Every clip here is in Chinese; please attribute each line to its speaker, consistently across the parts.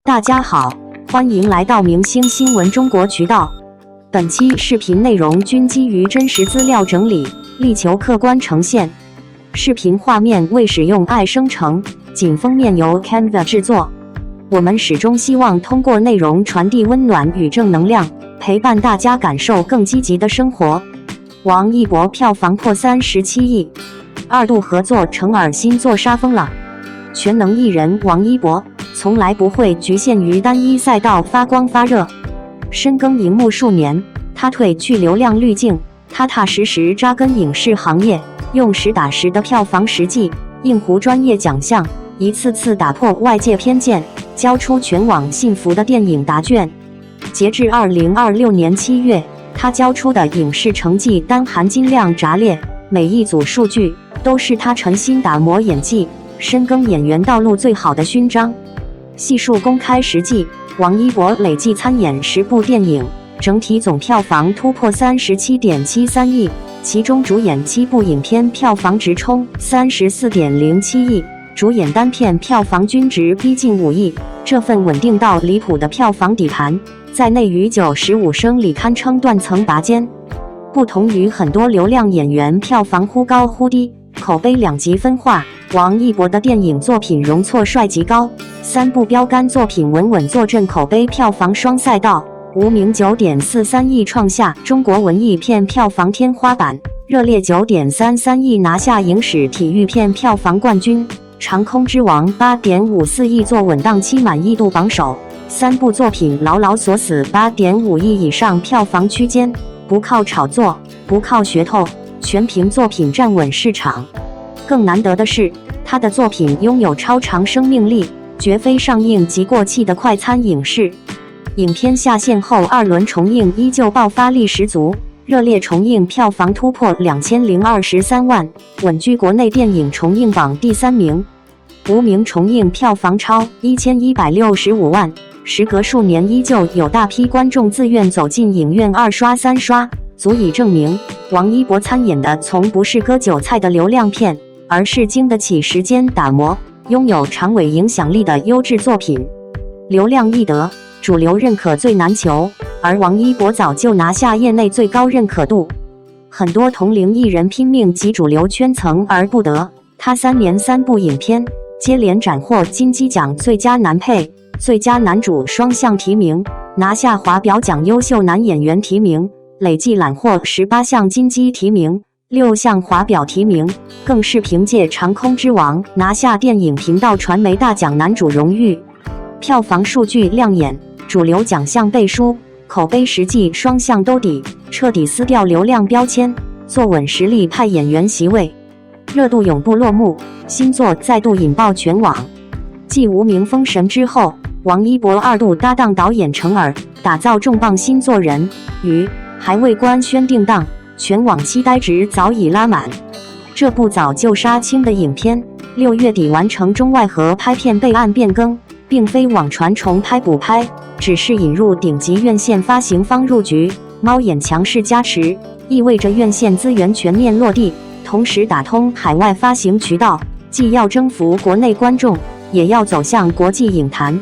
Speaker 1: 大家好，欢迎来到明星新闻中国渠道。本期视频内容均基于真实资料整理，力求客观呈现。视频画面未使用AI生成，仅封面由 Canva 制作。我们始终希望通过内容传递温暖与正能量，陪伴大家感受更积极的生活。王一博票房破37亿，二度合作成尔新作杀疯了。全能艺人王一博从来不会局限于单一赛道发光发热，深耕荧幕数年，他褪去流量滤镜，踏踏实实扎根影视行业，用实打实的票房实际应付专业奖项，一次次打破外界偏见，交出全网信服的电影答卷。截至2026年7月，他交出的影视成绩单含金量炸裂，每一组数据都是他诚心打磨演技、深耕演员道路最好的勋章。细数公开实际，王一博累计参演10部电影，整体总票房突破37.73亿，其中主演7部影片票房直冲34.07亿，主演单片票房均值逼近5亿。这份稳定到离谱的票房底盘，在内娱95声里堪称断层拔尖。不同于很多流量演员票房忽高忽低，口碑两极分化，王一博的电影作品容错率极高，3部标杆作品稳稳坐镇口碑票房双赛道。无名9.43亿创下中国文艺片票房天花板，热烈9.33亿拿下影史体育片票房冠军，长空之王8.54亿坐稳档期满意度榜首。3部作品牢牢锁死8.5亿以上票房区间，不靠炒作，不靠噱头，全凭作品站稳市场。更难得的是，他的作品拥有超长生命力，绝非上映即过气的快餐影视。影片下线后2轮重映依旧爆发力十足，热烈重映票房突破2023万，稳居国内电影重映榜第3名。无名重映票房超1165万，时隔数年依旧有大批观众自愿走进影院2刷3刷，足以证明王一博参演的从不是割韭菜的流量片，而是经得起时间打磨、拥有长尾影响力的优质作品。流量易得，主流认可最难求，而王一博早就拿下业内最高认可度。很多同龄艺人拼命挤主流圈层而不得，他3年3部影片接连斩获金鸡奖最佳男配、最佳男主双项提名，拿下华表奖优秀男演员提名，累计揽获18项金鸡提名、6项华表提名，更是凭借《长空之王》拿下电影频道传媒大奖男主荣誉。票房数据亮眼，主流奖项背书，口碑实际双向兜底，彻底撕掉流量标签，坐稳实力派演员席位。热度永不落幕，新作再度引爆全网。继无名封神之后，王一博2度搭档导演成尔，打造重磅新作人鱼，还未官宣定档，全网期待值早已拉满。这部早就杀青的影片，6月底完成中外合拍片备案变更，并非网传重拍补拍，只是引入顶级院线发行方入局，猫眼强势加持，意味着院线资源全面落地，同时打通海外发行渠道，既要征服国内观众，也要走向国际影坛。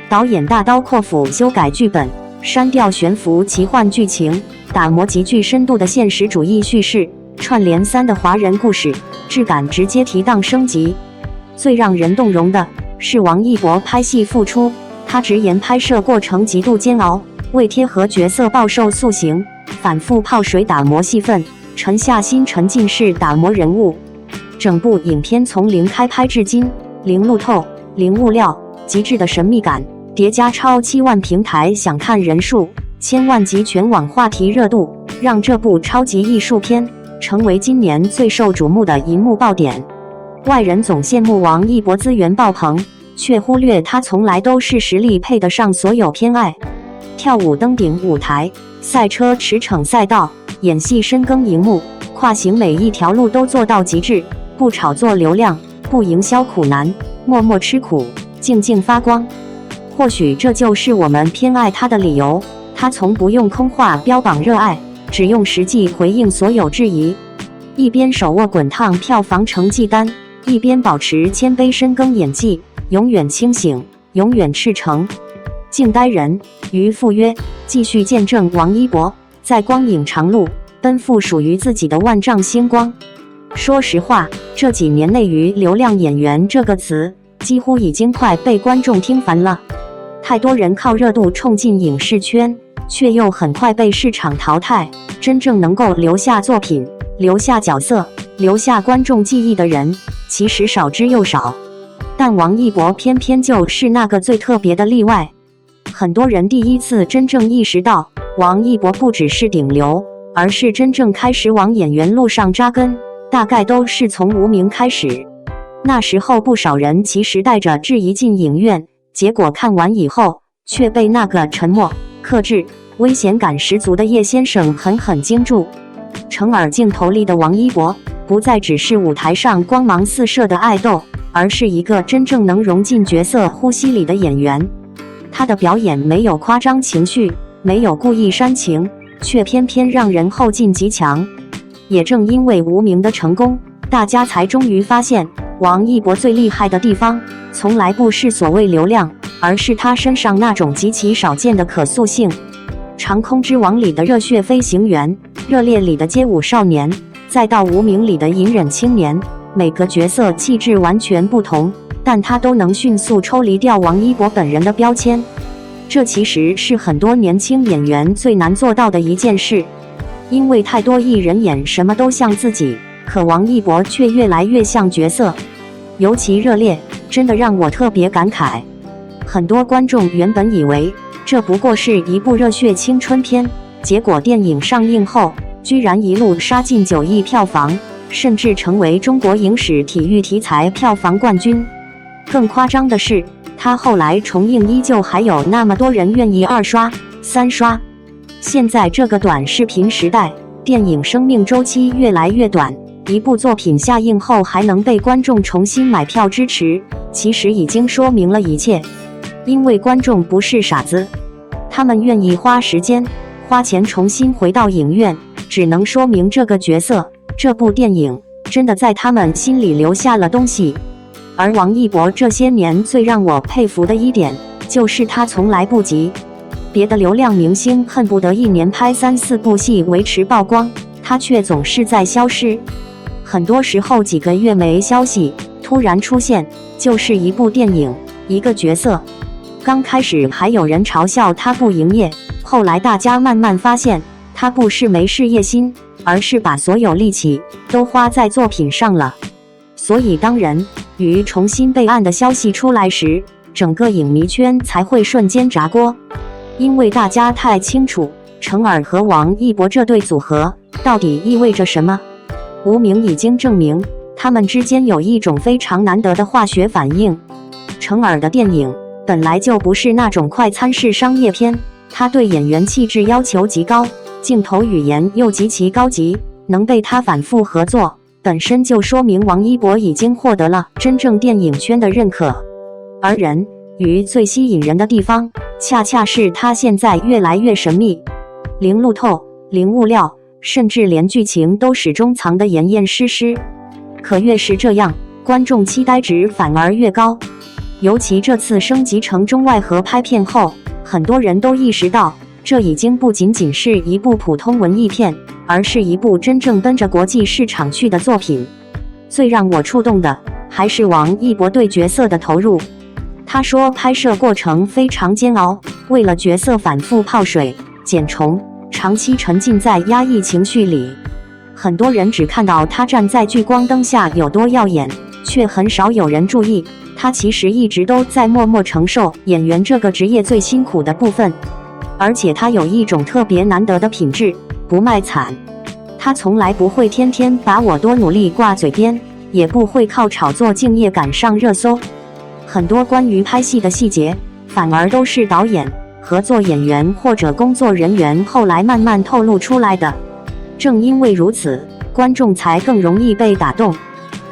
Speaker 1: 导演大刀阔斧修改剧本，删掉悬浮奇幻剧情，打磨极具深度的现实主义叙事，串联3的华人故事，质感直接提档升级。最让人动容的是王一博拍戏复出，他直言拍摄过程极度煎熬，为贴合角色暴瘦塑形，反复泡水打磨戏份，沉下心沉浸式打磨人物。整部影片从零开拍至今，零路透、零物料，极致的神秘感，叠加超7万平台想看人数，千万级全网话题热度，让这部超级艺术片成为今年最受瞩目的银幕爆点。外人总羡慕王一博资源爆棚，却忽略他从来都是实力配得上所有偏爱。跳舞登顶舞台，赛车驰骋赛道，演戏深耕荧幕，跨行每一条路都做到极致，不炒作流量，不营销苦难，默默吃苦，静静发光。或许这就是我们偏爱他的理由，他从不用空话标榜热爱，只用实际回应所有质疑。一边手握滚烫票房成绩单，一边保持谦卑深耕演技，永远清醒，永远赤诚，敬呆人。于赴约，继续见证王一博在光影长路奔赴属于自己的万丈星光。说实话，这几年内于流量演员这个词几乎已经快被观众听烦了。太多人靠热度冲进影视圈，却又很快被市场淘汰。真正能够留下作品、留下角色、留下观众记忆的人，其实少之又少。但王一博偏偏就是那个最特别的例外。很多人第一次真正意识到，王一博不只是顶流，而是真正开始往演员路上扎根，大概都是从无名开始。那时候不少人其实带着质疑进影院，结果看完以后，却被那个沉默、克制、危险感十足的叶先生狠狠惊住。成耳镜头里的王一博，不再只是舞台上光芒四射的爱豆，而是一个真正能融进角色呼吸里的演员。他的表演没有夸张情绪，没有故意煽情，却偏偏让人后劲极强。也正因为无名的成功，大家才终于发现，王一博最厉害的地方，从来不是所谓流量，而是他身上那种极其少见的可塑性。长空之王里的热血飞行员，热烈里的街舞少年，再到无名里的隐忍青年，每个角色气质完全不同，但他都能迅速抽离掉王一博本人的标签。这其实是很多年轻演员最难做到的一件事，因为太多艺人演什么都像自己，可王一博却越来越像角色。尤其热烈，真的让我特别感慨。很多观众原本以为这不过是一部热血青春片，结果电影上映后，居然一路杀进9亿票房，甚至成为中国影史体育题材票房冠军。更夸张的是，他后来重映依旧还有那么多人愿意2刷、3刷。现在这个短视频时代，电影生命周期越来越短，一部作品下映后还能被观众重新买票支持，其实已经说明了一切。因为观众不是傻子，他们愿意花时间、花钱重新回到影院，只能说明这个角色、这部电影真的在他们心里留下了东西。而王一博这些年最让我佩服的一点，就是他从来不急。别的流量明星恨不得1年拍3、4部戏维持曝光，他却总是在消失。很多时候几个月没消息，突然出现，就是一部电影、一个角色。刚开始还有人嘲笑他不营业，后来大家慢慢发现，他不是没事业心，而是把所有力气都花在作品上了。所以当人鱼重新备案的消息出来时，整个影迷圈才会瞬间炸锅，因为大家太清楚成耳和王一博这对组合到底意味着什么。无名已经证明，他们之间有一种非常难得的化学反应。成耳的电影本来就不是那种快餐式商业片，他对演员气质要求极高，镜头语言又极其高级，能被他反复合作，本身就说明王一博已经获得了真正电影圈的认可。而人鱼最吸引人的地方，恰恰是他现在越来越神秘，零路透、零物料，甚至连剧情都始终藏得严严实实。可越是这样，观众期待值反而越高。尤其这次升级成中外合拍片后，很多人都意识到，这已经不仅仅是一部普通文艺片，而是一部真正奔着国际市场去的作品。最让我触动的，还是王一博对角色的投入。他说拍摄过程非常煎熬，为了角色反复泡水、剪重，长期沉浸在压抑情绪里。很多人只看到他站在聚光灯下有多耀眼，却很少有人注意，他其实一直都在默默承受演员这个职业最辛苦的部分。而且他有一种特别难得的品质，不卖惨。他从来不会天天把我多努力挂嘴边，也不会靠炒作敬业赶上热搜。很多关于拍戏的细节，反而都是导演、合作演员或者工作人员后来慢慢透露出来的。正因为如此，观众才更容易被打动，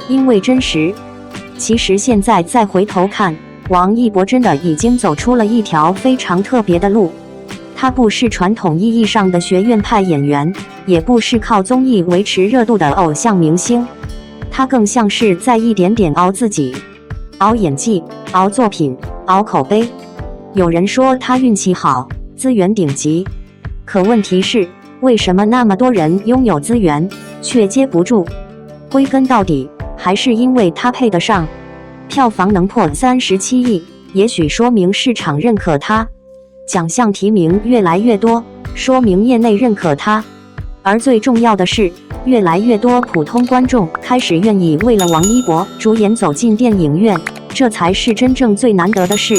Speaker 1: 因为真实。其实现在再回头看，王一博真的已经走出了一条非常特别的路。他不是传统意义上的学院派演员，也不是靠综艺维持热度的偶像明星，他更像是在一点点熬自己，熬演技，熬作品，熬口碑。有人说他运气好，资源顶级，可问题是，为什么那么多人拥有资源，却接不住？归根到底，还是因为他配得上。票房能破37亿，也许说明市场认可他；奖项提名越来越多，说明业内认可他。而最重要的是，越来越多普通观众开始愿意为了王一博主演走进电影院，这才是真正最难得的事。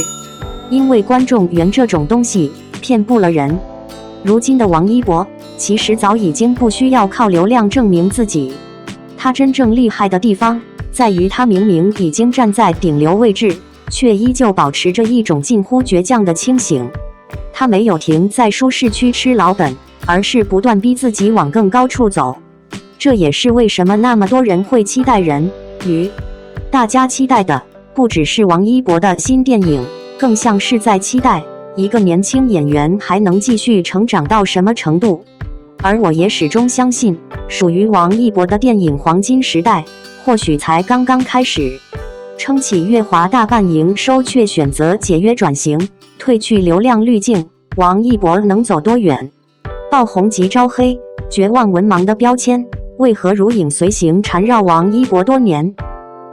Speaker 1: 因为观众缘这种东西骗不了人。如今的王一博其实早已经不需要靠流量证明自己，他真正厉害的地方在于他明明已经站在顶流位置，却依旧保持着一种近乎倔强的清醒。他没有停在舒适区吃老本，而是不断逼自己往更高处走。这也是为什么那么多人会期待人鱼。大家期待的不只是王一博的新电影，更像是在期待一个年轻演员还能继续成长到什么程度。而我也始终相信，属于王一博的电影黄金时代或许才刚刚开始。撑起月华大半营收，却选择解约转型，褪去流量滤镜，王一博能走多远？爆红及招黑，绝望文盲的标签为何如影随形缠绕王一博多年？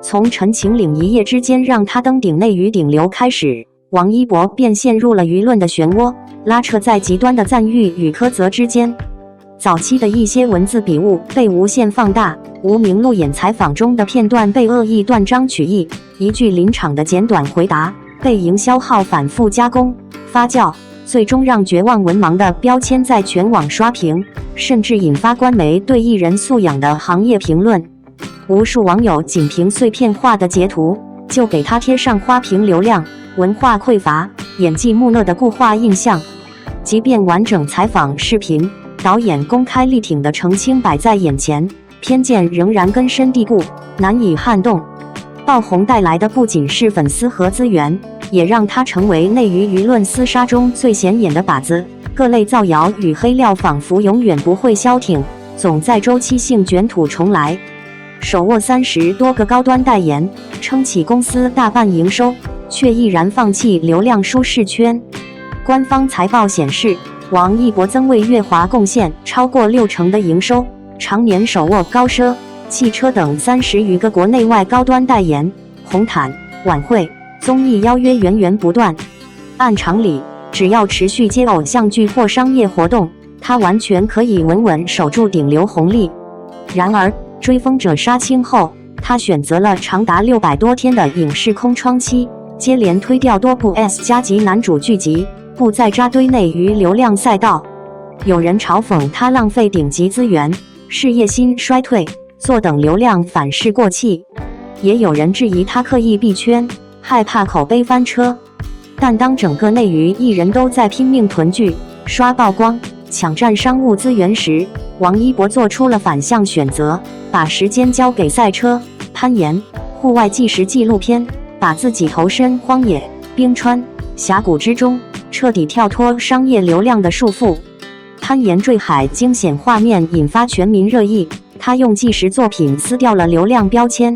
Speaker 1: 从《陈情令》一夜之间让他登顶内娱顶流开始，王一博便陷入了舆论的漩涡，拉扯在极端的赞誉与苛责之间。早期的一些文字笔误被无限放大，无名路演采访中的片段被恶意断章取义，一句临场的简短回答被营销号反复加工发酵，最终让绝望文盲的标签在全网刷屏，甚至引发官媒对艺人素养的行业评论。无数网友仅凭碎片化的截图就给他贴上花瓶流量、文化匮乏、演技木讷的固化印象。即便完整采访视频，导演公开力挺的澄清摆在眼前，偏见仍然根深蒂固，难以撼动。爆红带来的不仅是粉丝和资源，也让他成为内娱舆论厮杀中最显眼的靶子。各类造谣与黑料仿佛永远不会消停，总在周期性卷土重来。手握30多个高端代言，撑起公司大半营收，却毅然放弃流量舒适圈。官方财报显示，王一博曾为乐华贡献超过60%的营收，常年手握高奢、汽车等30余个国内外高端代言，红毯、晚会、综艺邀约源源不断。按常理，只要持续接偶像剧或商业活动，他完全可以稳稳守住顶流红利。然而，追风者杀青后，他选择了长达600多天的影视空窗期，接连推掉多部 S 加级男主剧集，不再扎堆内娱流量赛道。有人嘲讽他浪费顶级资源，事业心衰退，坐等流量反噬过气；也有人质疑他刻意避圈，害怕口碑翻车。但当整个内娱艺人都在拼命囤剧、刷曝光、抢占商务资源时，王一博做出了反向选择，把时间交给赛车、攀岩、户外纪实纪录片，把自己投身荒野、冰川、峡谷之中，彻底跳脱商业流量的束缚。攀岩坠海惊险画面引发全民热议，他用纪实作品撕掉了流量标签。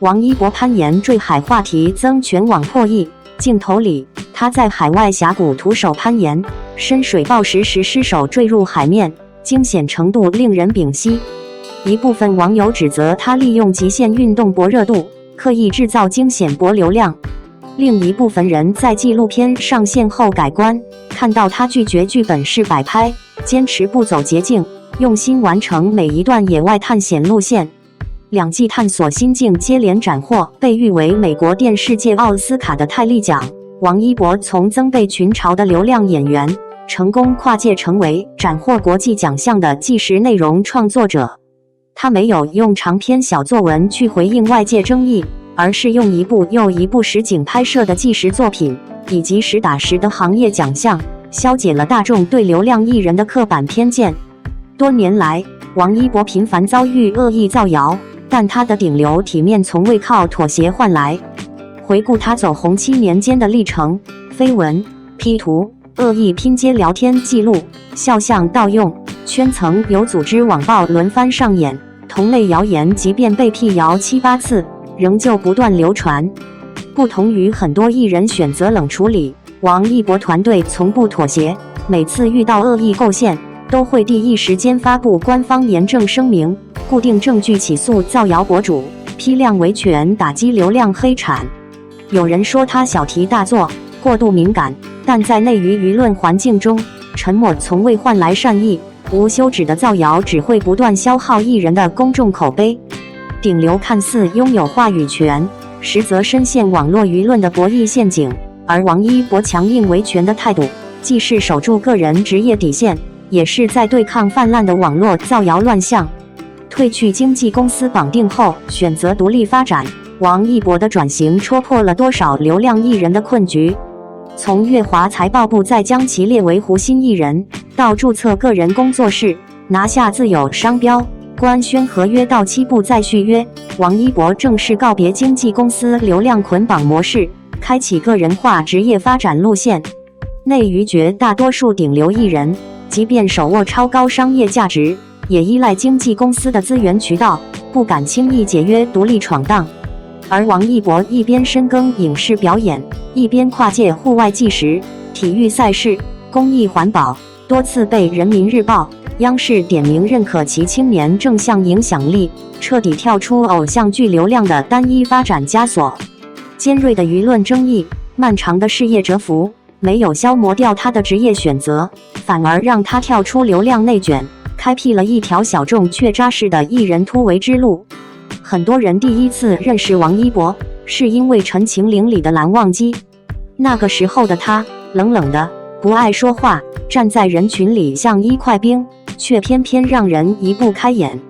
Speaker 1: 王一博攀岩坠海话题增全网破亿，镜头里他在海外峡谷徒手攀岩，深水爆石时失手坠入海面，惊险程度令人屏息。一部分网友指责他利用极限运动博热度，刻意制造惊险博流量。另一部分人在纪录片上线后改观，看到他拒绝剧本式摆拍，坚持不走捷径，用心完成每一段野外探险路线。2季探索心境接连斩获被誉为美国电视界奥斯卡的泰利奖。王一博从曾被群嘲的流量演员，成功跨界成为斩获国际奖项的纪实内容创作者。他没有用长篇小作文去回应外界争议，而是用一部又一部实景拍摄的纪实作品，以及实打实的行业奖项，消解了大众对流量艺人的刻板偏见。多年来，王一博频繁遭遇恶意造谣，但他的顶流体面从未靠妥协换来。回顾他走红7年间的历程，绯闻、P 图、恶意拼接聊天记录、肖像盗用、圈层有组织网暴轮番上演，同类谣言即便被辟谣7、8次，仍旧不断流传。不同于很多艺人选择冷处理，王一博团队从不妥协，每次遇到恶意构陷，都会第一时间发布官方严正声明，固定证据起诉造谣博主，批量维权，打击流量黑产。有人说他小题大做，过度敏感，但在内娱舆论环境中，沉默从未换来善意，无休止的造谣只会不断消耗艺人的公众口碑。顶流看似拥有话语权，实则深陷网络舆论的博弈陷阱。而王一博强硬维权的态度，既是守住个人职业底线，也是在对抗泛滥的网络造谣乱象。退去经纪公司绑定后，选择独立发展，王一博的转型戳破了多少流量艺人的困局。从乐华财报部再将其列为核心艺人，到注册个人工作室，拿下自有商标，官宣合约到期不再续约，王一博正式告别经纪公司流量捆绑模式，开启个人化职业发展路线。内娱绝大多数顶流艺人，即便手握超高商业价值，也依赖经纪公司的资源渠道，不敢轻易解约独立闯荡。而王一博一边深耕影视表演，一边跨界户外纪实、体育赛事、公益环保，多次被人民日报、央视点名认可其青年正向影响力，彻底跳出偶像剧流量的单一发展枷锁。尖锐的舆论争议，漫长的事业蛰伏，没有消磨掉他的职业选择，反而让他跳出流量内卷，开辟了一条小众却扎实的艺人突围之路。很多人第一次认识王一博，是因为《陈情令》里的蓝忘机。那个时候的他，冷冷的，不爱说话，站在人群里像一块冰，却偏偏让人移不开眼。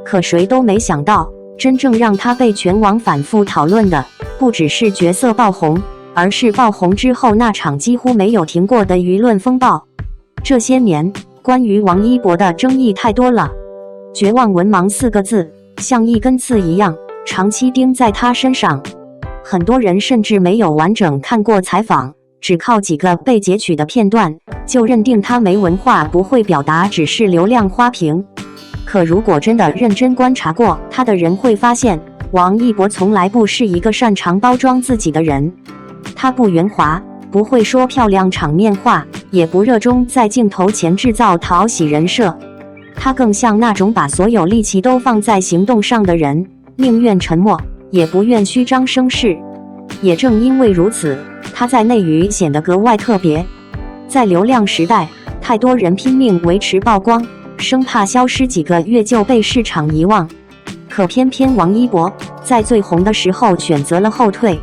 Speaker 1: 可谁都没想到，真正让他被全网反复讨论的，不只是角色爆红，而是爆红之后那场几乎没有停过的舆论风暴。这些年，关于王一博的争议太多了，绝望文盲4个字像一根刺一样，长期钉在他身上。很多人甚至没有完整看过采访，只靠几个被截取的片段，就认定他没文化，不会表达，只是流量花瓶。可如果真的认真观察过他的人，会发现王一博从来不是一个擅长包装自己的人。他不圆滑，不会说漂亮场面话，也不热衷在镜头前制造讨喜人设。他更像那种把所有力气都放在行动上的人，宁愿沉默，也不愿虚张声势。也正因为如此，他在内娱显得格外特别。在流量时代，太多人拼命维持曝光，生怕消失几个月就被市场遗忘。可偏偏王一博在最红的时候选择了后退，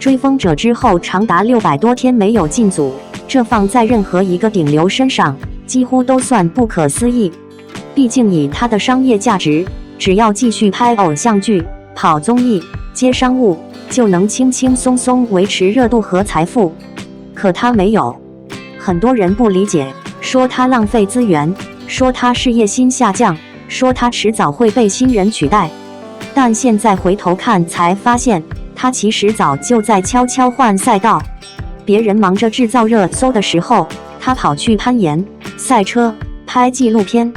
Speaker 1: 追风者之后长达600多天没有进组，这放在任何一个顶流身上，几乎都算不可思议。毕竟以他的商业价值，只要继续拍偶像剧、跑综艺、接商务，就能轻轻松松维持热度和财富。可他没有，很多人不理解，说他浪费资源，说他事业心下降，说他迟早会被新人取代。但现在回头看才发现，他其实早就在悄悄换赛道。别人忙着制造热搜的时候，他跑去攀岩、赛车、拍纪录片；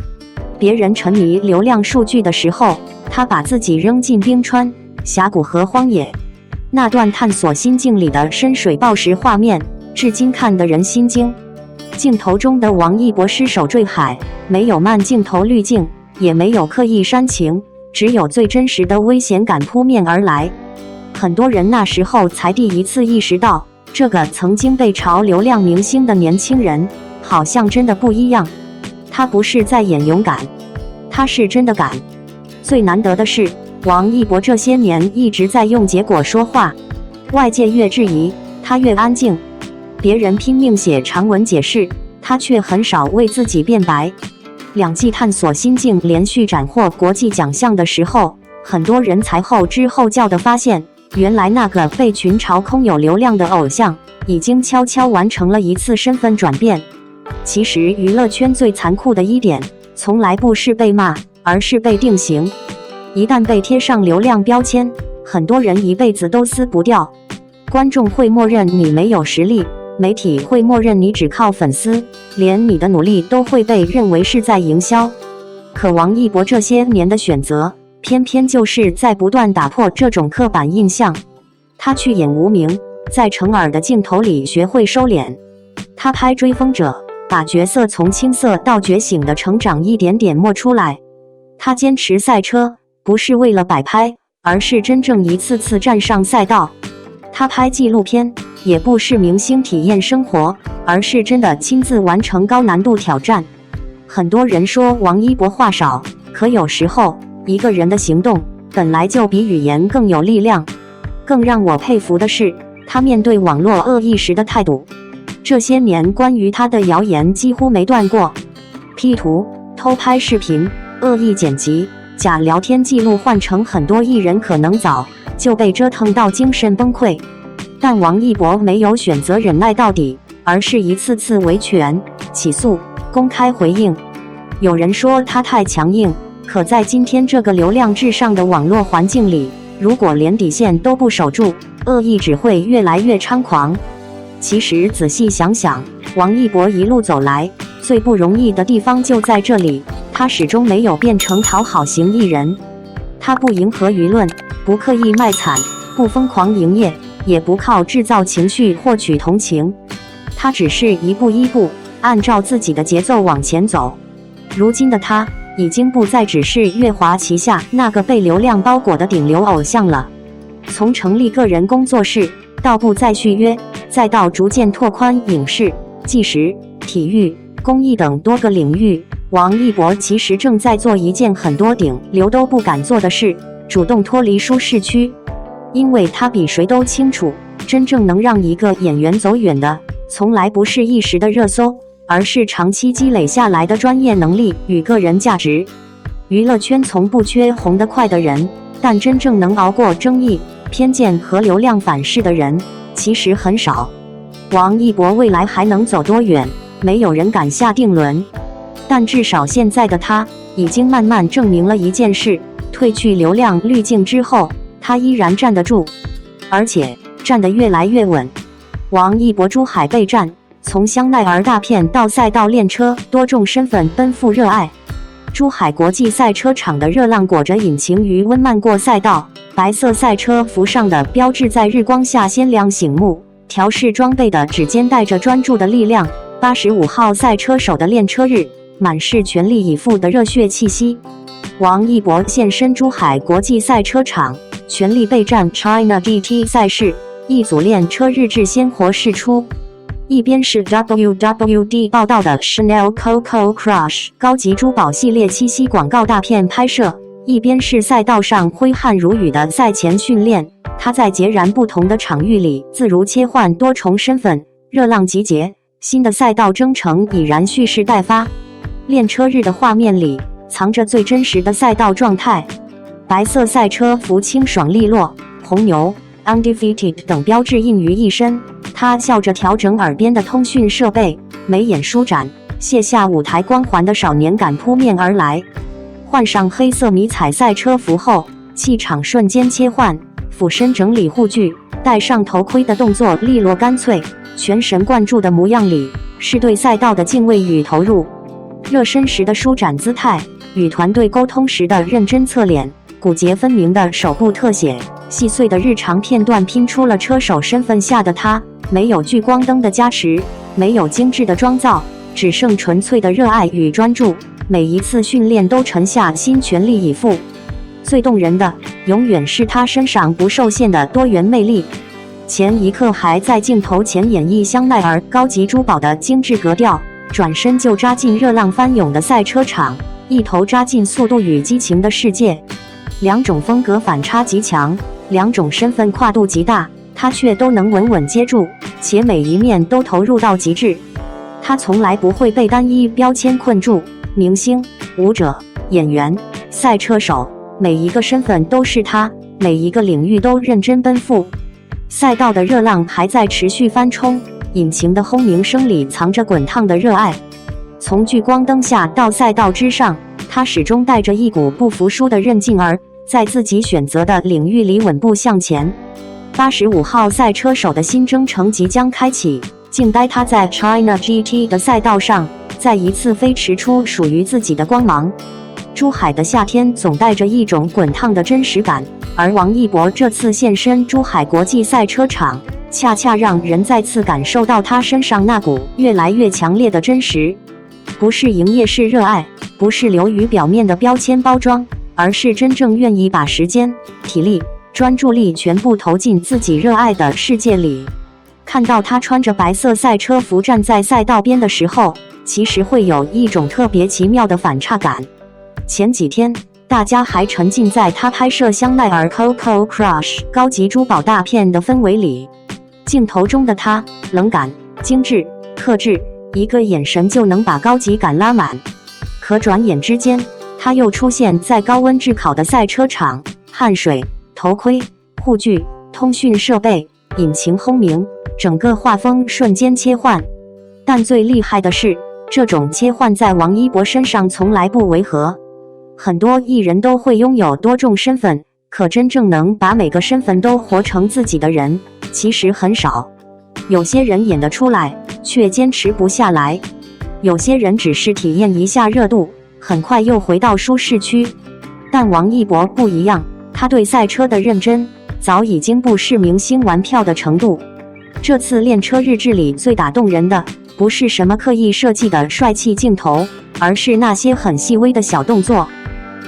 Speaker 1: 别人沉迷流量数据的时候，他把自己扔进冰川、峡谷和荒野。那段探索心境里的深水暴食画面，至今看得人心惊。镜头中的王一博失手坠海，没有慢镜头滤镜，也没有刻意煽情，只有最真实的危险感扑面而来。很多人那时候才第一次意识到，这个曾经被嘲流量明星的年轻人，好像真的不一样。他不是在演勇敢，他是真的敢。最难得的是，王一博这些年一直在用结果说话，外界越质疑，他越安静。别人拼命写长文解释，他却很少为自己辩白。2季探索心境连续斩获国际奖项的时候，很多人才后知后觉地发现，原来那个被群嘲空有流量的偶像，已经悄悄完成了一次身份转变。其实娱乐圈最残酷的一点，从来不是被骂，而是被定型。一旦被贴上流量标签，很多人一辈子都撕不掉。观众会默认你没有实力，媒体会默认你只靠粉丝，连你的努力都会被认为是在营销。可王一博这些年的选择，偏偏就是在不断打破这种刻板印象。他去演无名，在成耳的镜头里学会收敛。他拍追风者，把角色从青涩到觉醒的成长一点点摸出来。他坚持赛车，不是为了摆拍，而是真正一次次站上赛道。他拍纪录片，也不是明星体验生活，而是真的亲自完成高难度挑战。很多人说王一博话少，可有时候一个人的行动本来就比语言更有力量。更让我佩服的是，他面对网络恶意时的态度。这些年关于他的谣言几乎没断过，P 图、偷拍视频、恶意剪辑、假聊天记录，换成很多艺人可能早就被折腾到精神崩溃。但王一博没有选择忍耐到底，而是一次次维权、起诉、公开回应。有人说他太强硬，可在今天这个流量至上的网络环境里，如果连底线都不守住，恶意只会越来越猖狂。其实仔细想想，王一博一路走来，最不容易的地方就在这里，他始终没有变成讨好型艺人。他不迎合舆论，不刻意卖惨，不疯狂营业，也不靠制造情绪获取同情。他只是一步一步按照自己的节奏往前走。如今的他已经不再只是乐华旗下那个被流量包裹的顶流偶像了。从成立个人工作室，到不再续约，再到逐渐拓宽影视、纪实、体育、公益等多个领域，王一博其实正在做一件很多顶流都不敢做的事，主动脱离舒适区。因为他比谁都清楚，真正能让一个演员走远的，从来不是一时的热搜，而是长期积累下来的专业能力与个人价值。娱乐圈从不缺红得快的人，但真正能熬过争议、偏见和流量反噬的人其实很少。王一博未来还能走多远，没有人敢下定论。但至少现在的他已经慢慢证明了一件事：褪去流量滤镜之后，他依然站得住，而且站得越来越稳。王一博珠海备战，从香奈儿大片到赛道练车，多重身份奔赴热爱。珠海国际赛车场的热浪裹着引擎余温漫过赛道，白色赛车服上的标志在日光下鲜亮醒目，调试装备的指尖带着专注的力量。85号赛车手的练车日，满是全力以赴的热血气息。王一博现身珠海国际赛车场，全力备战 China GT 赛事，一组练车日志鲜活释出。一边是 WWD 报道的 Chanel Coco Crush 高级珠宝系列七夕广告大片拍摄，一边是赛道上挥汗如雨的赛前训练。他在截然不同的场域里自如切换多重身份，热浪集结，新的赛道征程已然蓄势待发。练车日的画面里藏着最真实的赛道状态，白色赛车服清爽利落，红牛、Undefeated 等标志映于一身。他笑着调整耳边的通讯设备，眉眼舒展，卸下舞台光环的少年感扑面而来。换上黑色迷彩赛车服后，气场瞬间切换，俯身整理护具，戴上头盔的动作利落干脆，全神贯注的模样里是对赛道的敬畏与投入。热身时的舒展姿态，与团队沟通时的认真侧脸，骨节分明的手部特写，细碎的日常片段拼出了车手身份下的他。没有聚光灯的加持，没有精致的妆造，只剩纯粹的热爱与专注。每一次训练都沉下心，全力以赴。最动人的，永远是他身上不受限的多元魅力。前一刻还在镜头前演绎香奈儿高级珠宝的精致格调，转身就扎进热浪翻涌的赛车场，一头扎进速度与激情的世界。两种风格反差极强，两种身份跨度极大，他却都能稳稳接住，且每一面都投入到极致。他从来不会被单一标签困住，明星、舞者、演员、赛车手，每一个身份都是他，每一个领域都认真奔赴。赛道的热浪还在持续翻冲，引擎的轰鸣声里藏着滚烫的热爱。从聚光灯下到赛道之上，他始终带着一股不服输的韧劲儿，在自己选择的领域里稳步向前。85号赛车手的新征程即将开启，静待他在 China GT 的赛道上再一次飞驰出属于自己的光芒。珠海的夏天总带着一种滚烫的真实感，而王一博这次现身珠海国际赛车场，恰恰让人再次感受到他身上那股越来越强烈的真实。不是营业式热爱，不是流于表面的标签包装，而是真正愿意把时间、体力、专注力全部投进自己热爱的世界里。看到他穿着白色赛车服站在赛道边的时候，其实会有一种特别奇妙的反差感。前几天，大家还沉浸在他拍摄香奈儿 Coco Crush 高级珠宝大片的氛围里，镜头中的他冷感、精致、克制，一个眼神就能把高级感拉满。可转眼之间，他又出现在高温炙烤的赛车场，汗水、头盔、护具、通讯设备、引擎轰鸣，整个画风瞬间切换。但最厉害的是，这种切换在王一博身上从来不违和。很多艺人都会拥有多重身份，可真正能把每个身份都活成自己的人，其实很少。有些人演得出来，却坚持不下来；有些人只是体验一下热度，很快又回到舒适区。但王一博不一样，他对赛车的认真，早已经不是明星玩票的程度。这次练车日志里最打动人的，不是什么刻意设计的帅气镜头，而是那些很细微的小动作。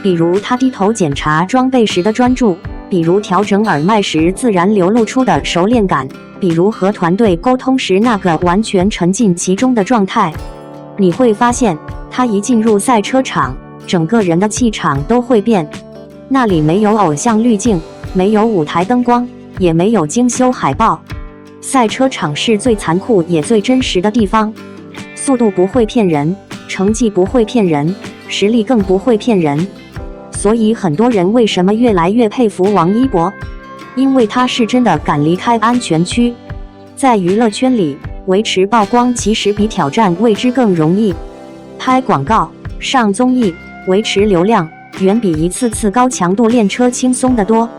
Speaker 1: 比如他低头检查装备时的专注，比如调整耳麦时自然流露出的熟练感，比如和团队沟通时那个完全沉浸其中的状态。你会发现，他一进入赛车场，整个人的气场都会变。那里没有偶像滤镜，没有舞台灯光，也没有精修海报。赛车场是最残酷也最真实的地方。速度不会骗人，成绩不会骗人，实力更不会骗人。所以很多人为什么越来越佩服王一博？因为他是真的敢离开安全区。在娱乐圈里，维持曝光其实比挑战未知更容易。拍广告、上综艺、维持流量，远比一次次高强度练车轻松得多。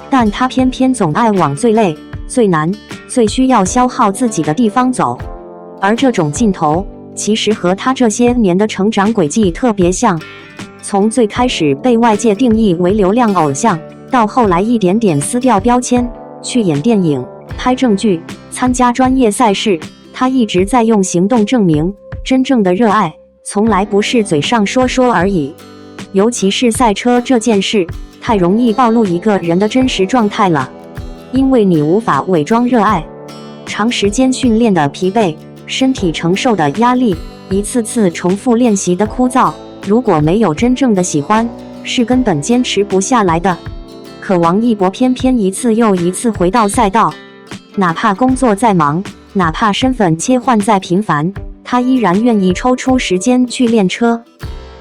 Speaker 1: 但他偏偏总爱往最累、最难、最需要消耗自己的地方走。而这种劲头，其实和他这些年的成长轨迹特别像。从最开始被外界定义为流量偶像，到后来一点点撕掉标签，去演电影、拍正剧、参加专业赛事，他一直在用行动证明，真正的热爱从来不是嘴上说说而已。尤其是赛车这件事，太容易暴露一个人的真实状态了，因为你无法伪装热爱。长时间训练的疲惫，身体承受的压力，一次次重复练习的枯燥，如果没有真正的喜欢，是根本坚持不下来的。可王一博偏偏一次又一次回到赛道，哪怕工作再忙，哪怕身份切换再频繁，他依然愿意抽出时间去练车。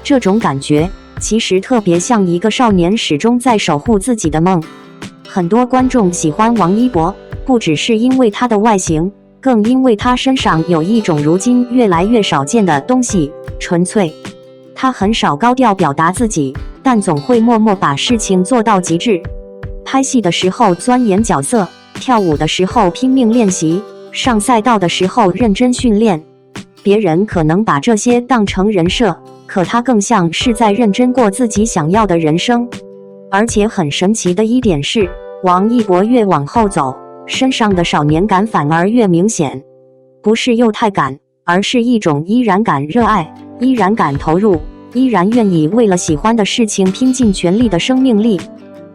Speaker 1: 这种感觉其实特别像一个少年始终在守护自己的梦。很多观众喜欢王一博，不只是因为他的外形，更因为他身上有一种如今越来越少见的东西——纯粹。他很少高调表达自己，但总会默默把事情做到极致。拍戏的时候钻研角色，跳舞的时候拼命练习，上赛道的时候认真训练。别人可能把这些当成人设，可他更像是在认真过自己想要的人生。而且很神奇的一点是，王一博越往后走，身上的少年感反而越明显。不是幼态感，而是一种依然感热爱，依然敢投入，依然愿意为了喜欢的事情拼尽全力的生命力。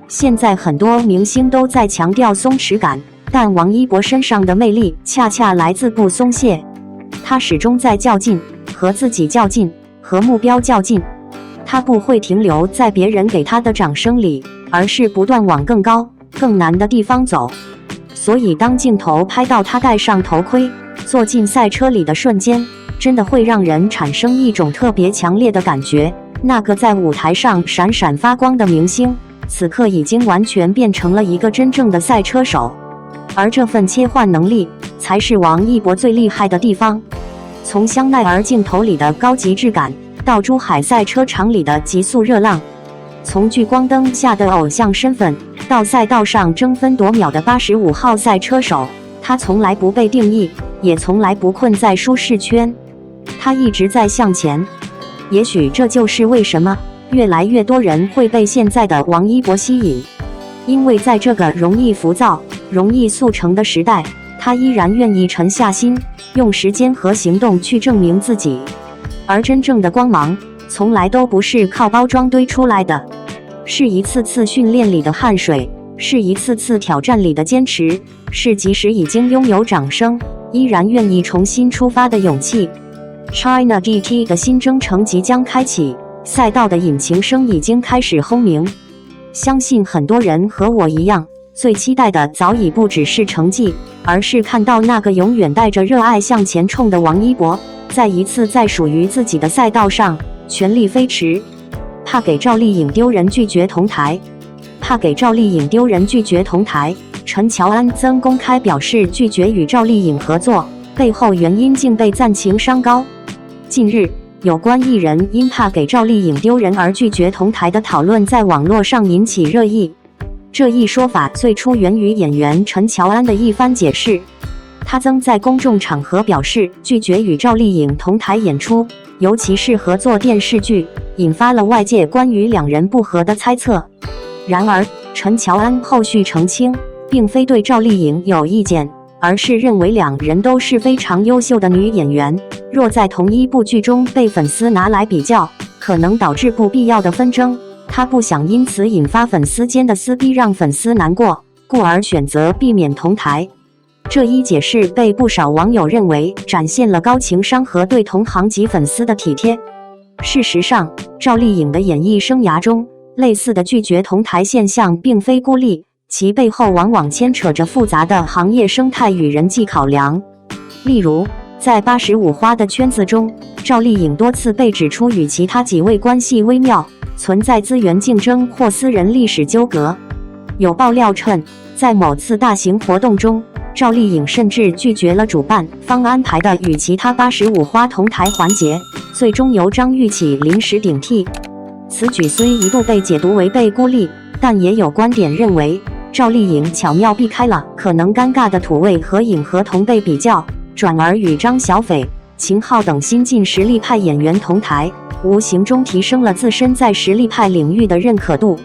Speaker 1: 现在很多明星都在强调松弛感，但王一博身上的魅力恰恰来自不松懈。他始终在较劲，和自己较劲，和目标较劲。他不会停留在别人给他的掌声里，而是不断往更高、更难的地方走。所以当镜头拍到他戴上头盔，坐进赛车里的瞬间，真的会让人产生一种特别强烈的感觉，那个在舞台上闪闪发光的明星，此刻已经完全变成了一个真正的赛车手。而这份切换能力，才是王一博最厉害的地方。从香奈儿镜头里的高级质感，到珠海赛车场里的急速热浪；从聚光灯下的偶像身份，到赛道上争分夺秒的85号赛车手，他从来不被定义，也从来不困在舒适圈。他一直在向前。也许这就是为什么越来越多人会被现在的王一博吸引，因为在这个容易浮躁、容易速成的时代，她依然愿意沉下心，用时间和行动去证明自己。而真正的光芒，从来都不是靠包装堆出来的，是一次次训练里的汗水，是一次次挑战里的坚持，是即使已经拥有掌声，依然愿意重新出发的勇气。China GT 的新征程即将开启，赛道的引擎声已经开始轰鸣。相信很多人和我一样，最期待的早已不只是成绩，而是看到那个永远带着热爱向前冲的王一博，再一次在属于自己的赛道上全力飞驰。怕给赵丽颖丢人，拒绝同台。怕给赵丽颖丢人，拒绝同台。陈乔恩曾公开表示拒绝与赵丽颖合作，背后原因竟被赞情商高。近日，有关艺人因怕给赵丽颖丢人而拒绝同台的讨论在网络上引起热议。这一说法最初源于演员陈乔恩的一番解释。他曾在公众场合表示拒绝与赵丽颖同台演出，尤其是合作电视剧，引发了外界关于两人不和的猜测。然而，陈乔恩后续澄清，并非对赵丽颖有意见，而是认为两人都是非常优秀的女演员，若在同一部剧中被粉丝拿来比较，可能导致不必要的纷争，他不想因此引发粉丝间的撕逼，让粉丝难过，故而选择避免同台。这一解释被不少网友认为展现了高情商和对同行及粉丝的体贴。事实上，赵丽颖的演艺生涯中，类似的拒绝同台现象并非孤立，其背后往往牵扯着复杂的行业生态与人际考量。例如，在85花的圈子中，赵丽颖多次被指出与其他几位关系微妙，存在资源竞争或私人历史纠葛。有爆料称，在某次大型活动中，赵丽颖甚至拒绝了主办方安排的与其他85花同台环节，最终由张玉绮临时顶替。此举虽一度被解读为被孤立，但也有观点认为，赵丽颖巧妙避开了可能尴尬的土味和影和同辈比较，转而与张小斐、秦昊等新晋实力派演员同台，无形中提升了自身在实力派领域的认可度。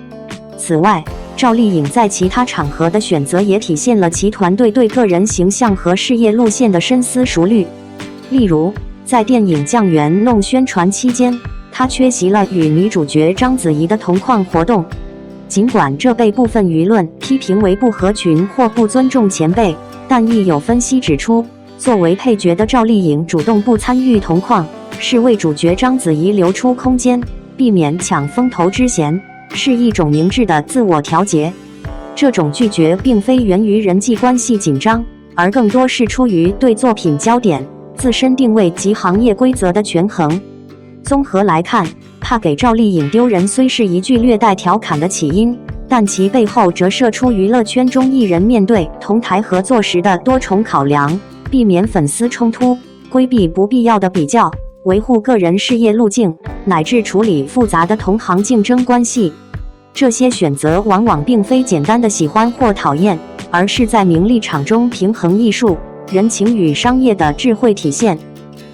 Speaker 1: 此外，赵丽颖在其他场合的选择也体现了其团队对个人形象和事业路线的深思熟虑。例如，在电影《酱园弄》宣传期间，她缺席了与女主角章子怡的同框活动。尽管这被部分舆论批评为不合群或不尊重前辈，但亦有分析指出，作为配角的赵丽颖主动不参与同框，是为主角章子怡留出空间，避免抢风头之嫌，是一种明智的自我调节。这种拒绝并非源于人际关系紧张，而更多是出于对作品焦点、自身定位及行业规则的权衡。综合来看，怕给赵丽颖丢人虽是一句略带调侃的起因，但其背后折射出娱乐圈中艺人面对同台合作时的多重考量，避免粉丝冲突，规避不必要的比较，维护个人事业路径，乃至处理复杂的同行竞争关系。这些选择往往并非简单的喜欢或讨厌，而是在名利场中平衡艺术、人情与商业的智慧体现。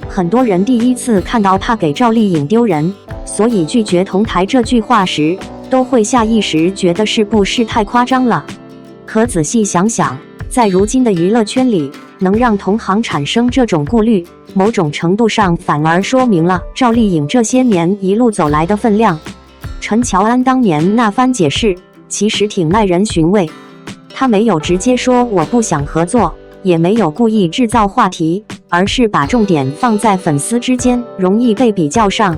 Speaker 1: 很多人第一次看到怕给赵丽颖丢人，所以拒绝同台这句话时，都会下意识觉得是不是太夸张了。可仔细想想，在如今的娱乐圈里，能让同行产生这种顾虑，某种程度上反而说明了赵丽颖这些年一路走来的分量。陈乔恩当年那番解释其实挺耐人寻味，他没有直接说我不想合作，也没有故意制造话题，而是把重点放在粉丝之间容易被比较上。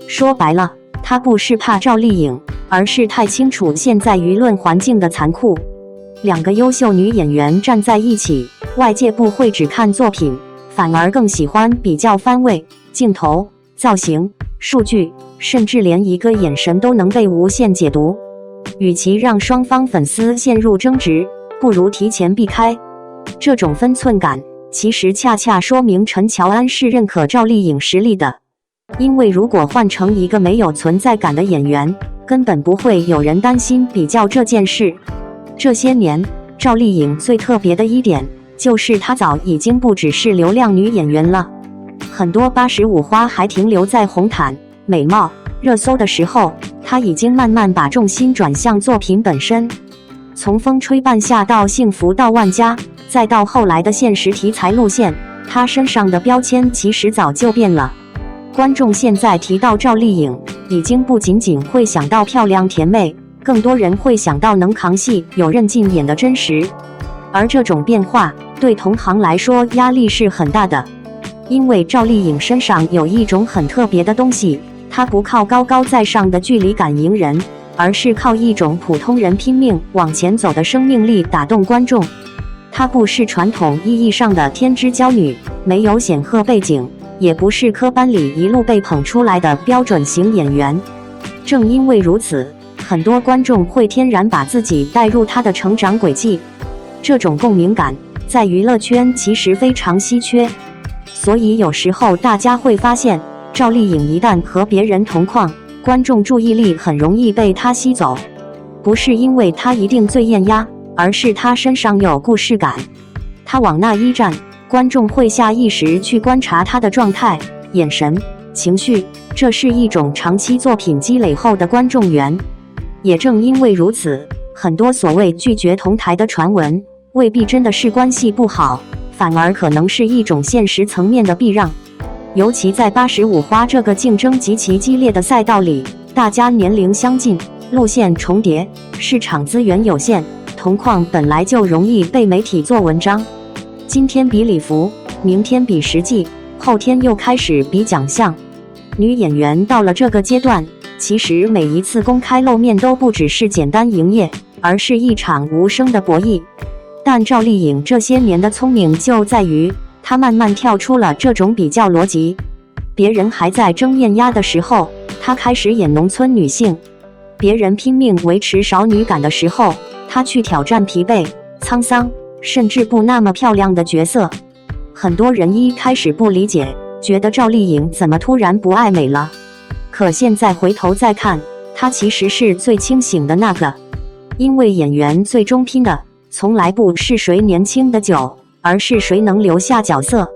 Speaker 1: 说白了，他不是怕赵丽颖，而是太清楚现在舆论环境的残酷。两个优秀女演员站在一起，外界不会只看作品，反而更喜欢比较番位、镜头、造型、数据，甚至连一个眼神都能被无限解读。与其让双方粉丝陷入争执，不如提前避开。这种分寸感，其实恰恰说明陈乔恩是认可赵丽颖实力的。因为如果换成一个没有存在感的演员，根本不会有人担心比较这件事。这些年，赵丽颖最特别的一点，就是她早已经不只是流量女演员了。很多85花还停留在红毯、美貌、热搜的时候，她已经慢慢把重心转向作品本身。从风吹半夏到幸福到万家，再到后来的现实题材路线，她身上的标签其实早就变了。观众现在提到赵丽颖，已经不仅仅会想到漂亮甜妹，更多人会想到能扛戏、有韧劲演的真实。而这种变化对同行来说压力是很大的，因为赵丽颖身上有一种很特别的东西，她不靠高高在上的距离感迎人，而是靠一种普通人拼命往前走的生命力打动观众。她不是传统意义上的天之娇女，没有显赫背景，也不是科班里一路被捧出来的标准型演员。正因为如此，很多观众会天然把自己带入她的成长轨迹。这种共鸣感在娱乐圈其实非常稀缺，所以有时候大家会发现，赵丽颖一旦和别人同框，观众注意力很容易被她吸走。不是因为她一定最艳压，而是她身上有故事感。她往那一站，观众会下意识去观察她的状态、眼神、情绪，这是一种长期作品积累后的观众缘。也正因为如此，很多所谓拒绝同台的传闻，未必真的是关系不好，反而可能是一种现实层面的避让。尤其在85花这个竞争极其激烈的赛道里，大家年龄相近，路线重叠，市场资源有限，同框本来就容易被媒体做文章。今天比礼服，明天比实际，后天又开始比奖项。女演员到了这个阶段，其实每一次公开露面都不只是简单营业，而是一场无声的博弈。但赵丽颖这些年的聪明就在于，她慢慢跳出了这种比较逻辑。别人还在争艳压的时候，她开始演农村女性；别人拼命维持少女感的时候，她去挑战疲惫、沧桑，甚至不那么漂亮的角色。很多人一开始不理解，觉得赵丽颖怎么突然不爱美了。可现在回头再看，她其实是最清醒的那个。因为演员最终拼的从来不是谁年轻的久，而是谁能留下角色。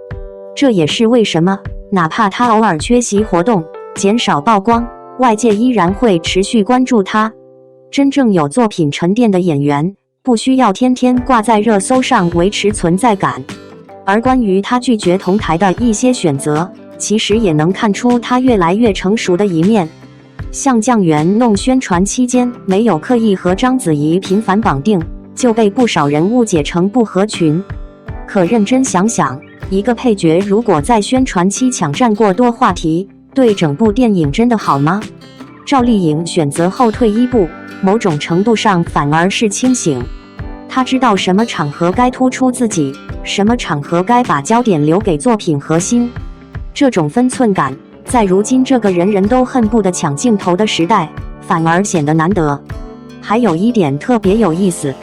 Speaker 1: 这也是为什么哪怕他偶尔缺席活动，减少曝光，外界依然会持续关注他。真正有作品沉淀的演员，不需要天天挂在热搜上维持存在感。而关于他拒绝同台的一些选择，其实也能看出他越来越成熟的一面。像酱园弄宣传期间没有刻意和章子怡频繁绑定，就被不少人误解成不合群。可认真想想，一个配角如果在宣传期抢占过多话题，对整部电影真的好吗？赵丽颖选择后退一步，某种程度上反而是清醒。她知道什么场合该突出自己，什么场合该把焦点留给作品核心。这种分寸感，在如今这个人人都恨不得抢镜头的时代，反而显得难得。还有一点特别有意思，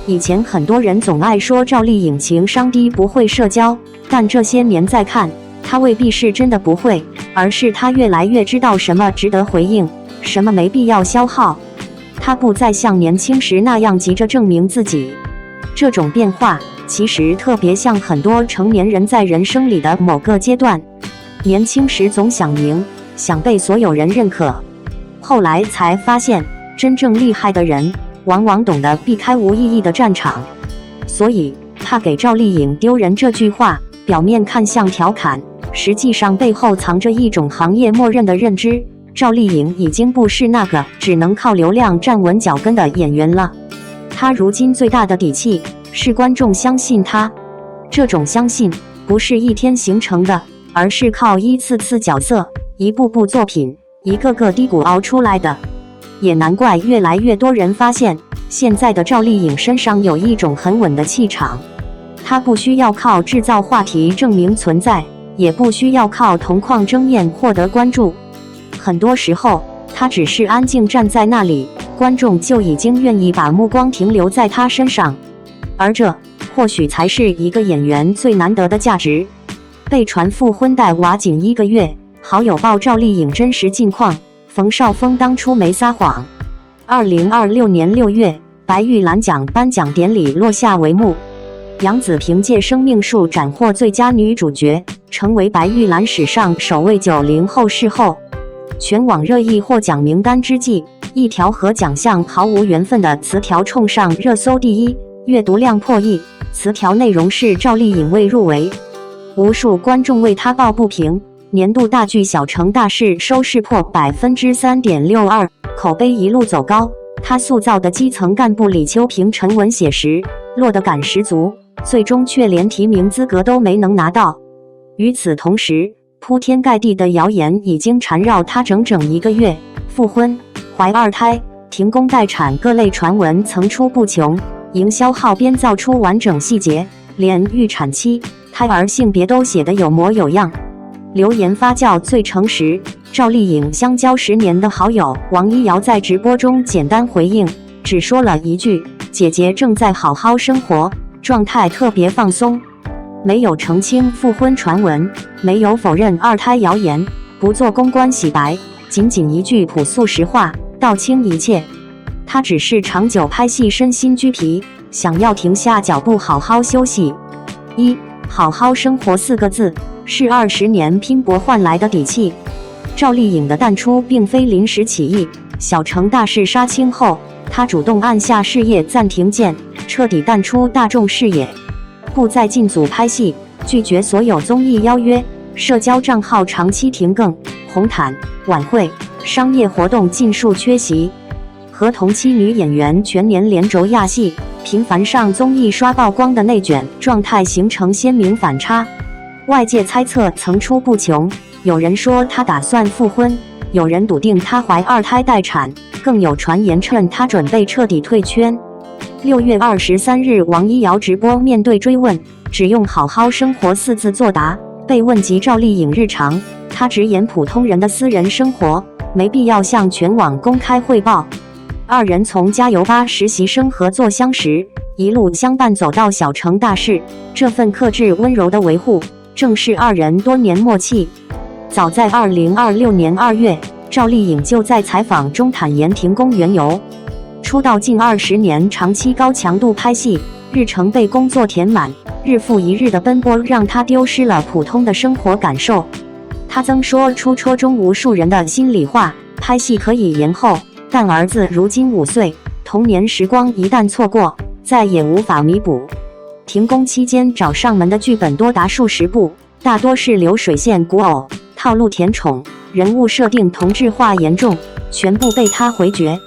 Speaker 1: 以前很多人总爱说赵丽颖情商低不会社交，但这些年再看，她未必是真的不会，而是她越来越知道什么值得回应，什么没必要消耗。她不再像年轻时那样急着证明自己。这种变化其实特别像很多成年人在人生里的某个阶段，年轻时总想赢，想被所有人认可，后来才发现真正厉害的人往往懂得避开无意义的战场。所以怕给赵丽颖丢人这句话，表面看像调侃，实际上背后藏着一种行业默认的认知，赵丽颖已经不是那个只能靠流量站稳脚跟的演员了。她如今最大的底气是观众相信她，这种相信不是一天形成的，而是靠一次次角色、一部部作品、一个个低谷熬出来的。也难怪越来越多人发现，现在的赵丽颖身上有一种很稳的气场。她不需要靠制造话题证明存在，也不需要靠同框争艳获得关注。很多时候，她只是安静站在那里，观众就已经愿意把目光停留在她身上。而这或许才是一个演员最难得的价值。被传复婚带娃仅1个月，好友爆赵丽颖真实近况，冯绍峰当初没撒谎。2026年6月，白玉兰奖颁奖典礼落下帷幕，杨紫凭借《生命树》斩获最佳女主角，成为白玉兰史上首位90后视后。全网热议获奖名单之际，一条和奖项毫无缘分的词条冲上热搜第一，阅读量破亿，词条内容是赵丽颖未入围，无数观众为她抱不平。年度大剧《小城大事》收视破3.62%，口碑一路走高。她塑造的基层干部李秋平沉稳写实，落得感十足，最终却连提名资格都没能拿到。与此同时，铺天盖地的谣言已经缠绕她整整1个月，复婚、怀2胎、停工待产各类传闻层出不穷，营销号编造出完整细节，连预产期、胎儿性别都写得有模有样。流言发酵最诚实，赵丽颖相交10年的好友王一瑶在直播中简单回应，只说了一句：“姐姐正在好好生活，状态特别放松。”没有澄清复婚传闻，没有否认2胎谣言，不做公关洗白，仅仅一句朴素实话，道清一切。她只是长久拍戏身心俱疲，想要停下脚步好好休息。好好生活4个字，是20年拼搏换来的底气。赵丽颖的淡出并非临时起意，小城大事杀青后，她主动按下事业暂停键，彻底淡出大众视野，不再进组拍戏，拒绝所有综艺邀约，社交账号长期停更，红毯、晚会、商业活动尽数缺席，和同期女演员全年连轴压戏，频繁上综艺刷曝光的内卷状态形成鲜明反差。外界猜测层出不穷，有人说她打算复婚，有人笃定她怀2胎待产，更有传言称她准备彻底退圈。6月23日，王一瑶直播面对追问，只用好好生活4字作答。被问及赵丽颖日常，她直言普通人的私人生活，没必要向全网公开汇报。2人从加油吧实习生合作相识，一路相伴走到小城大事，这份克制温柔的维护，正是2人多年默契。早在2026年2月，赵丽颖就在采访中坦言停工缘由。出道近20年，长期高强度拍戏，日程被工作填满，日复一日的奔波让她丢失了普通的生活感受。她曾说出戳中无数人的心里话：拍戏可以延后，但儿子如今5岁，童年时光一旦错过，再也无法弥补。停工期间找上门的剧本多达数十部，大多是流水线古偶，套路甜宠，人物设定同质化严重，全部被他回绝。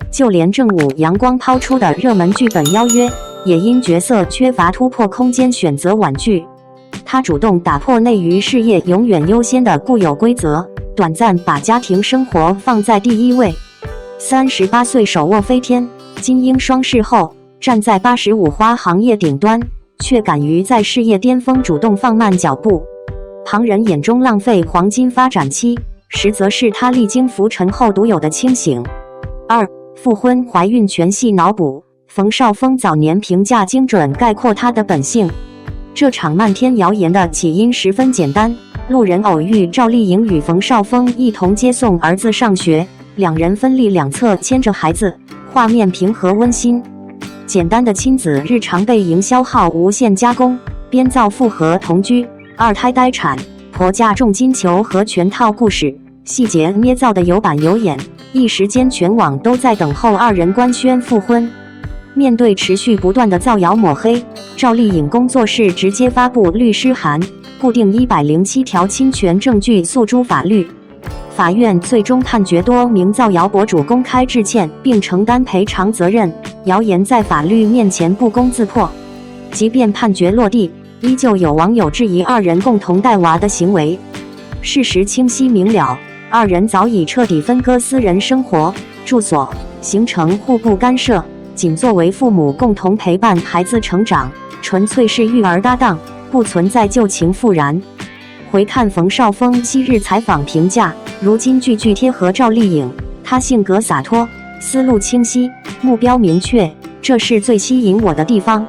Speaker 1: 就连正午阳光抛出的热门剧本邀约，也因角色缺乏突破空间选择婉拒。他主动打破内娱事业永远优先的固有规则，短暂把家庭生活放在第一位。38岁手握飞天、金鹰双视后，站在85花行业顶端，却敢于在事业巅峰主动放慢脚步。旁人眼中浪费黄金发展期，实则是他历经浮沉后独有的清醒。复婚怀孕全系脑补，冯绍峰早年评价精准概括他的本性。这场漫天谣言的起因十分简单，路人偶遇赵丽颖与冯绍峰一同接送儿子上学，2人分立两侧牵着孩子，画面平和温馨。简单的亲子日常被营销号无限加工，编造复合同居、2胎待产、婆家重金求和全套故事，细节捏造的有板有眼，一时间全网都在等候2人官宣复婚。面对持续不断的造谣抹黑，赵丽颖工作室直接发布律师函，固定107条侵权证据诉诸法律。法院最终判决多名造谣博主公开致歉并承担赔偿责任，谣言在法律面前不攻自破。即便判决落地，依旧有网友质疑2人共同带娃的行为。事实清晰明了，2人早已彻底分割私人生活、住所，形成互不干涉，仅作为父母共同陪伴孩子成长，纯粹是育儿搭档，不存在旧情复燃。回看冯绍峰昔日采访评价，如今句句贴合赵丽颖，他性格洒脱，思路清晰，目标明确，这是最吸引我的地方。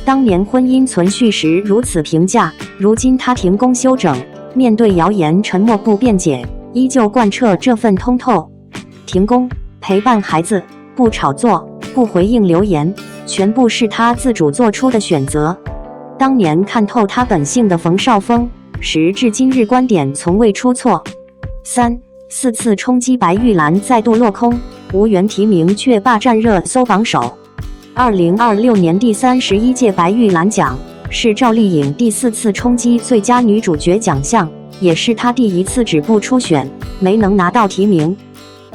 Speaker 1: 当年婚姻存续时如此评价，如今他停工休整，面对谣言沉默不辩解，依旧贯彻这份通透。停工，陪伴孩子，不炒作，不回应流言，全部是他自主做出的选择。当年看透他本性的冯绍峰，时至今日观点从未出错。4次冲击白玉兰再度落空，无缘提名却霸占热搜榜首。2026年第31届白玉兰奖是赵丽颖第4次冲击最佳女主角奖项，也是她第1次止步初选，没能拿到提名。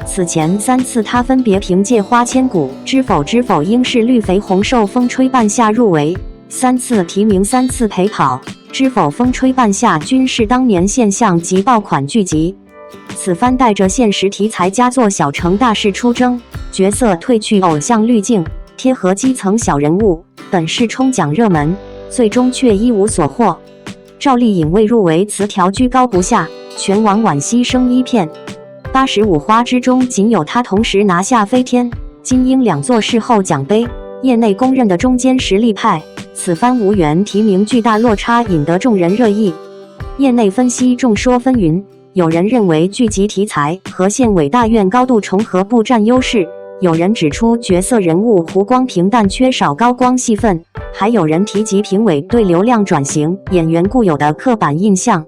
Speaker 1: 此前3次，她分别凭借《花千骨》《知否知否应是绿肥红瘦风吹半夏》入围，3次提名，3次陪跑，《知否》《风吹半夏》均是当年现象级爆款剧集。此番带着现实题材佳作《小城大事》出征，角色褪去偶像滤镜，贴合基层小人物，本是冲奖热门，最终却一无所获。赵丽颖未入围词条居高不下，全网惋惜声一片。85花之中，仅有她同时拿下飞天、金鹰2座视后奖杯，业内公认的中坚实力派。此番无缘提名，巨大落差引得众人热议。业内分析众说纷纭，有人认为剧集题材和县委大院高度重合不占优势，有人指出角色人物弧光平淡，缺少高光戏份，还有人提及评委对流量转型演员固有的刻板印象。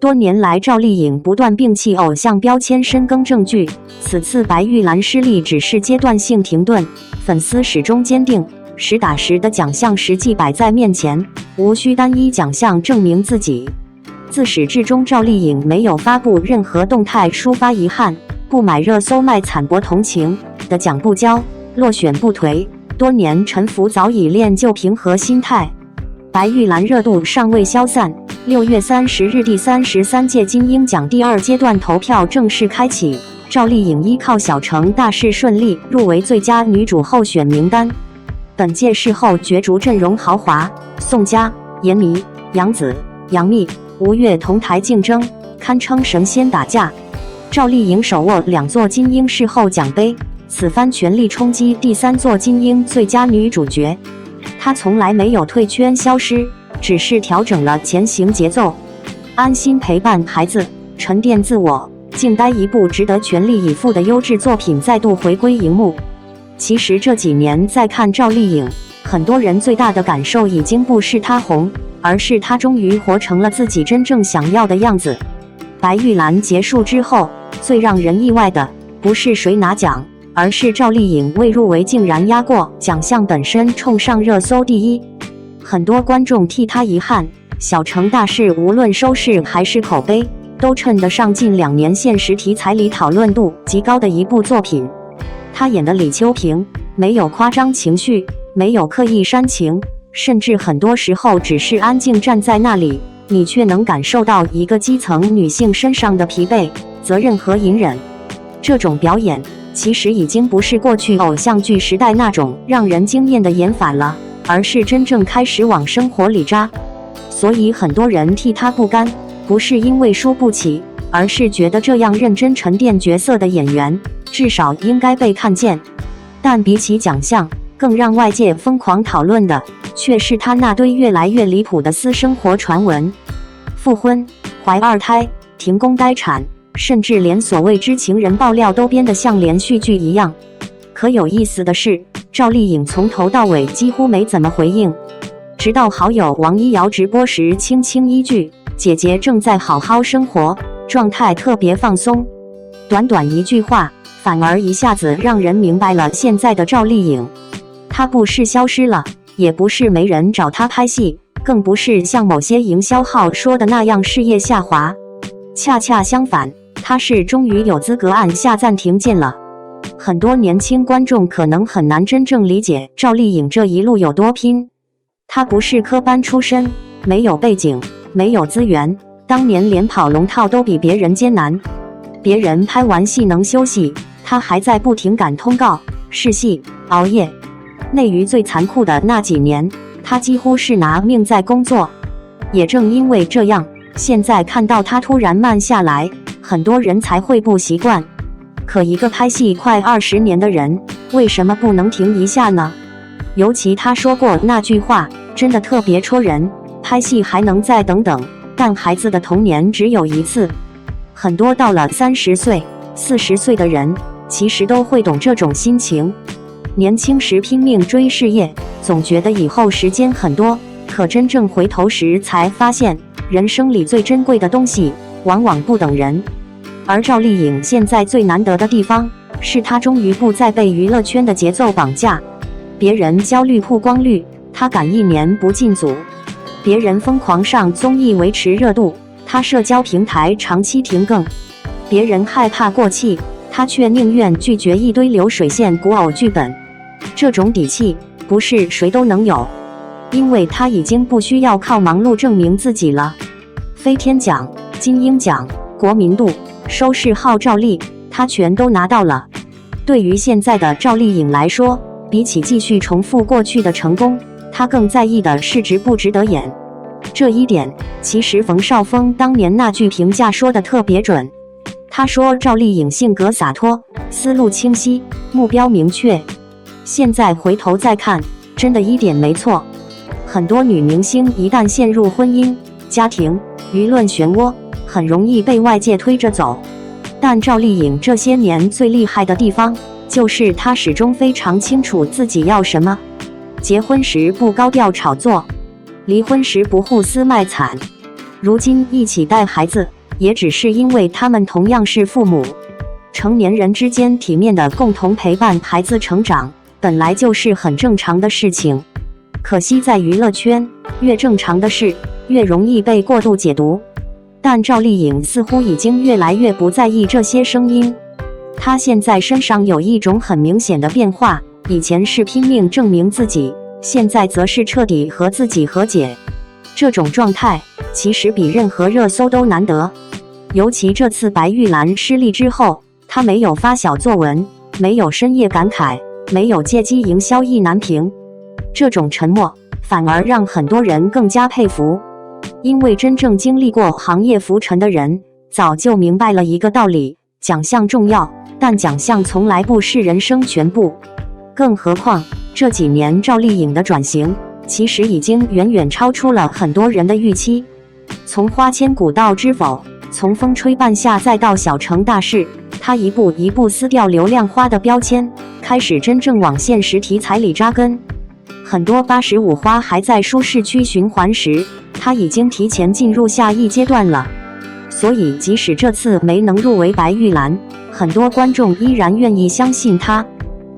Speaker 1: 多年来，赵丽颖不断摒弃偶像标签，深耕正剧。此次白玉兰失利只是阶段性停顿，粉丝始终坚定，实打实的奖项实际摆在面前，无需单一奖项证明自己。自始至终，赵丽颖没有发布任何动态抒发遗憾，不买热搜卖惨博同情，得奖不骄，落选不颓，多年沉浮早已练就平和心态。白玉兰热度尚未消散，6月30日第33届金鹰奖第2阶段投票正式开启，赵丽颖依靠《小城大事》顺利入围最佳女主候选名单。本届视后角逐阵容豪华，宋佳、闫妮、杨紫、杨幂、吴越同台竞争，堪称神仙打架。赵丽颖手握2座金鹰视后奖杯，此番全力冲击第3座金鹰最佳女主角。她从来没有退圈消失，只是调整了前行节奏，安心陪伴孩子，沉淀自我，静待一部值得全力以赴的优质作品再度回归荧幕。其实这几年在看赵丽颖，很多人最大的感受已经不是她红，而是她终于活成了自己真正想要的样子。白玉兰结束之后，最让人意外的不是谁拿奖，而是赵丽颖未入围竟然压过奖项本身，冲上热搜第一。很多观众替她遗憾，小城大事无论收视还是口碑，都称得上近2年现实题材里讨论度极高的一部作品。她演的李秋萍没有夸张情绪，没有刻意煽情，甚至很多时候只是安静站在那里，你却能感受到一个基层女性身上的疲惫、责任和隐忍。这种表演其实已经不是过去偶像剧时代那种让人惊艳的演法了，而是真正开始往生活里扎。所以很多人替她不甘，不是因为输不起，而是觉得这样认真沉淀角色的演员至少应该被看见。但比起奖项，更让外界疯狂讨论的却是她那堆越来越离谱的私生活传闻：复婚、怀2胎、停工待产，甚至连所谓知情人爆料都编得像连续剧一样。可有意思的是，赵丽颖从头到尾几乎没怎么回应，直到好友王一瑶直播时轻轻一句“姐姐正在好好生活”，状态特别放松。短短一句话，反而一下子让人明白了现在的赵丽颖。她不是消失了，也不是没人找她拍戏，更不是像某些营销号说的那样事业下滑。恰恰相反，她是终于有资格按下暂停键了。很多年轻观众可能很难真正理解赵丽颖这一路有多拼。她不是科班出身，没有背景，没有资源，当年连跑龙套都比别人艰难。别人拍完戏能休息，她还在不停赶通告、试戏、熬夜。内娱最残酷的那几年，她几乎是拿命在工作。也正因为这样，现在看到她突然慢下来，很多人才会不习惯。可一个拍戏快20年的人，为什么不能停一下呢？尤其她说过那句话，真的特别戳人：拍戏还能再等等，但孩子的童年只有一次。很多到了30岁、40岁的人，其实都会懂这种心情。年轻时拼命追事业，总觉得以后时间很多，可真正回头时才发现，人生里最珍贵的东西，往往不等人。而赵丽颖现在最难得的地方，是她终于不再被娱乐圈的节奏绑架。别人焦虑曝光率，他敢1年不进组；别人疯狂上综艺维持热度，他社交平台长期停更；别人害怕过气，他却宁愿拒绝一堆流水线古偶剧本。这种底气不是谁都能有，因为他已经不需要靠忙碌证明自己了。飞天奖、金鹰奖、国民度、收视号召力，他全都拿到了。对于现在的赵丽颖来说，比起继续重复过去的成功，她更在意的是值不值得演。这一点，其实冯绍峰当年那句评价说的特别准。他说赵丽颖性格洒脱，思路清晰，目标明确。现在回头再看，真的一点没错。很多女明星一旦陷入婚姻、家庭、舆论漩涡，很容易被外界推着走。但赵丽颖这些年最厉害的地方，就是她始终非常清楚自己要什么。结婚时不高调炒作，离婚时不互撕卖惨，如今一起带孩子，也只是因为他们同样是父母。成年人之间体面的共同陪伴孩子成长，本来就是很正常的事情。可惜在娱乐圈，越正常的事，越容易被过度解读。但赵丽颖似乎已经越来越不在意这些声音。她现在身上有一种很明显的变化，以前是拼命证明自己，现在则是彻底和自己和解。这种状态其实比任何热搜都难得。尤其这次白玉兰失利之后，她没有发小作文，没有深夜感慨，没有借机营销意难平。这种沉默反而让很多人更加佩服。因为真正经历过行业浮沉的人，早就明白了一个道理：奖项重要，但奖项从来不是人生全部。更何况这几年赵丽颖的转型，其实已经远远超出了很多人的预期。从花千骨到知否，从风吹半夏再到小成大事，她一步一步撕掉流量花的标签，开始真正往现实题材里扎根。很多85花还在舒适区循环时，她已经提前进入下一阶段了。所以即使这次没能入围白玉兰，很多观众依然愿意相信她。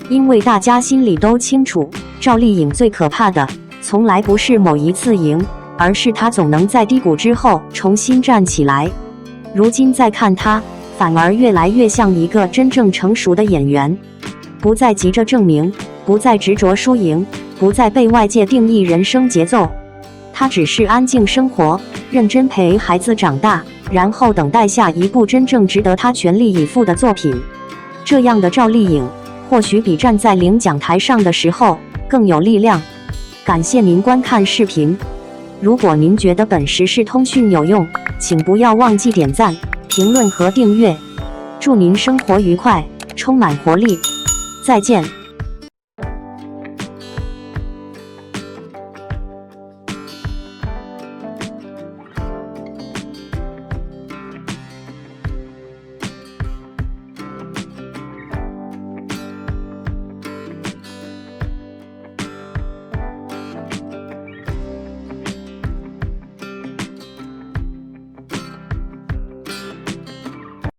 Speaker 1: 因为大家心里都清楚，赵丽颖最可怕的从来不是某一次赢，而是她总能在低谷之后重新站起来。如今再看她，反而越来越像一个真正成熟的演员，不再急着证明，不再执着输赢，不再被外界定义人生节奏。她只是安静生活，认真陪孩子长大，然后等待下一部真正值得她全力以赴的作品。这样的赵丽颖，或许比站在领奖台上的时候更有力量。感谢您观看视频。如果您觉得本时事通讯有用，请不要忘记点赞、评论和订阅。祝您生活愉快，充满活力。再见。